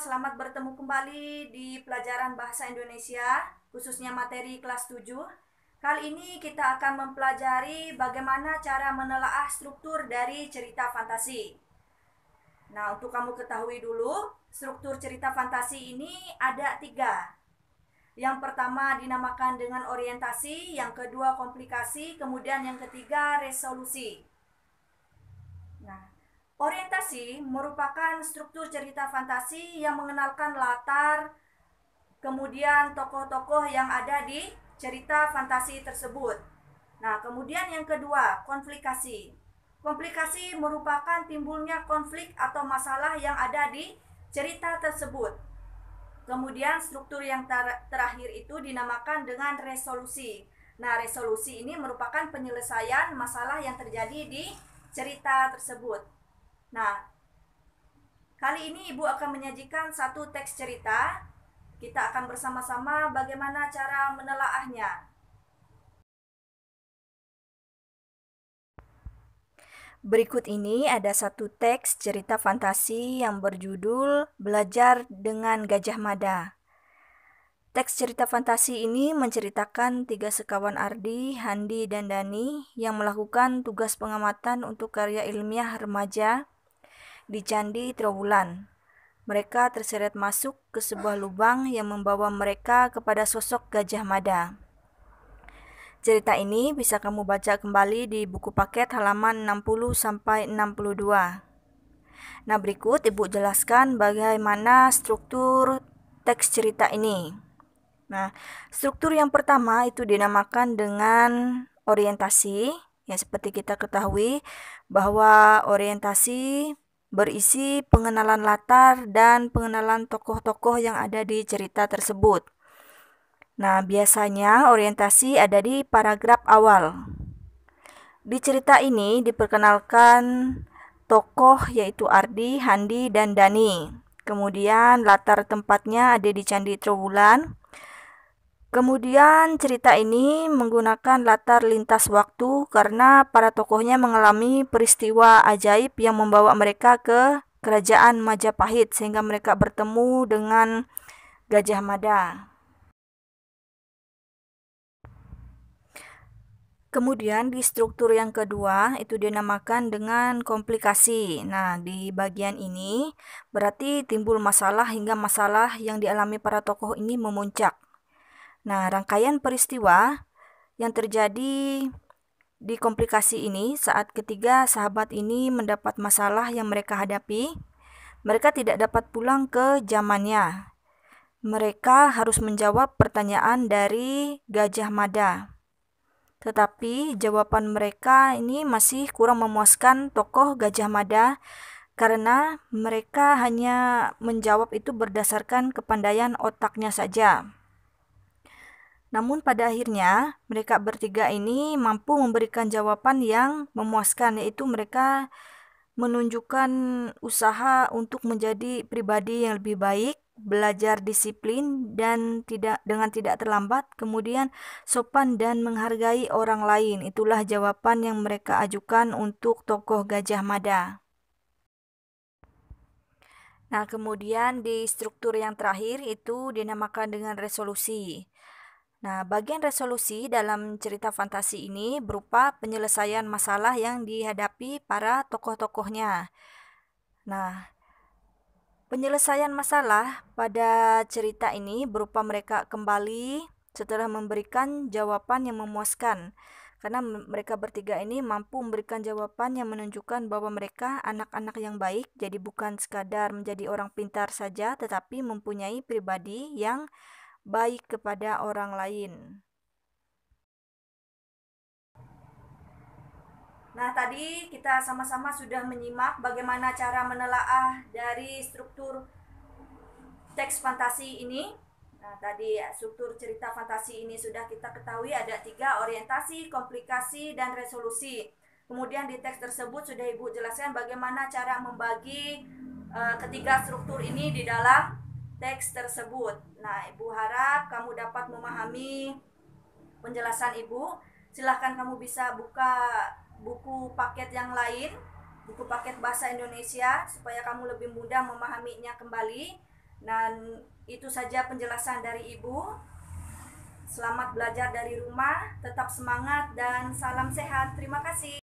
selamat bertemu kembali di pelajaran Bahasa Indonesia, khususnya materi kelas 7. Kali ini kita akan mempelajari bagaimana cara menelaah struktur dari cerita fantasi. Nah, untuk kamu ketahui dulu, struktur cerita fantasi ini ada 3. Yang pertama dinamakan dengan orientasi, yang kedua komplikasi, kemudian yang ketiga resolusi. Nah, orientasi merupakan struktur cerita fantasi yang mengenalkan latar, kemudian tokoh-tokoh yang ada di cerita fantasi tersebut. Nah, kemudian yang kedua, komplikasi. Komplikasi merupakan timbulnya konflik atau masalah yang ada di cerita tersebut. Kemudian struktur yang terakhir itu dinamakan dengan resolusi. Nah, resolusi ini merupakan penyelesaian masalah yang terjadi di cerita tersebut. Nah, kali ini Ibu akan menyajikan satu teks cerita. Kita akan bersama-sama bagaimana cara menelaahnya. Berikut ini ada satu teks cerita fantasi yang berjudul Belajar dengan Gajah Mada. Teks cerita fantasi ini menceritakan 3 sekawan Ardi, Handi, dan Dani yang melakukan tugas pengamatan untuk karya ilmiah remaja di Candi Trowulan. Mereka terseret masuk ke sebuah lubang yang membawa mereka kepada sosok Gajah Mada. Cerita ini bisa kamu baca kembali di buku paket halaman 60-62. Nah, berikut Ibu jelaskan bagaimana struktur teks cerita ini. Nah, struktur yang pertama itu dinamakan dengan orientasi. Ya, seperti kita ketahui bahwa orientasi berisi pengenalan latar dan pengenalan tokoh-tokoh yang ada di cerita tersebut. Nah, biasanya orientasi ada di paragraf awal. Di cerita ini diperkenalkan tokoh yaitu Ardi, Handi, dan Dani. Kemudian latar tempatnya ada di Candi Trowulan. Kemudian cerita ini menggunakan latar lintas waktu karena para tokohnya mengalami peristiwa ajaib yang membawa mereka ke kerajaan Majapahit sehingga mereka bertemu dengan Gajah Mada. Kemudian di struktur yang kedua itu dinamakan dengan komplikasi. Nah, di bagian ini berarti timbul masalah hingga masalah yang dialami para tokoh ini memuncak. Nah, rangkaian peristiwa yang terjadi di komplikasi ini saat ketiga sahabat ini mendapat masalah yang mereka hadapi, mereka tidak dapat pulang ke zamannya. Mereka harus menjawab pertanyaan dari Gajah Mada. Tetapi jawaban mereka ini masih kurang memuaskan tokoh Gajah Mada karena mereka hanya menjawab itu berdasarkan kepandaian otaknya saja. Namun pada akhirnya mereka bertiga ini mampu memberikan jawaban yang memuaskan, yaitu mereka menunjukkan usaha untuk menjadi pribadi yang lebih baik, belajar disiplin dan dengan tidak terlambat, kemudian sopan dan menghargai orang lain. Itulah jawaban yang mereka ajukan untuk tokoh Gajah Mada. Nah, kemudian di struktur yang terakhir itu dinamakan dengan resolusi. Nah, bagian resolusi dalam cerita fantasi ini berupa penyelesaian masalah yang dihadapi para tokoh-tokohnya. Nah, penyelesaian masalah pada cerita ini berupa mereka kembali setelah memberikan jawaban yang memuaskan. Karena mereka bertiga ini mampu memberikan jawaban yang menunjukkan bahwa mereka anak-anak yang baik, jadi bukan sekadar menjadi orang pintar saja, tetapi mempunyai pribadi yang baik kepada orang lain. Nah, tadi kita sama-sama sudah menyimak bagaimana cara menelaah dari struktur teks fantasi ini. Nah, tadi struktur cerita fantasi ini sudah kita ketahui ada 3, orientasi, komplikasi, dan resolusi. Kemudian di teks tersebut sudah Ibu jelaskan bagaimana cara membagi ketiga struktur ini di dalam teks tersebut. Nah, Ibu harap kamu dapat memahami penjelasan Ibu. Silahkan kamu bisa buka buku paket yang lain, buku paket bahasa Indonesia, supaya kamu lebih mudah memahaminya kembali. Dan itu saja penjelasan dari Ibu. Selamat belajar dari rumah, tetap semangat dan salam sehat. Terima kasih.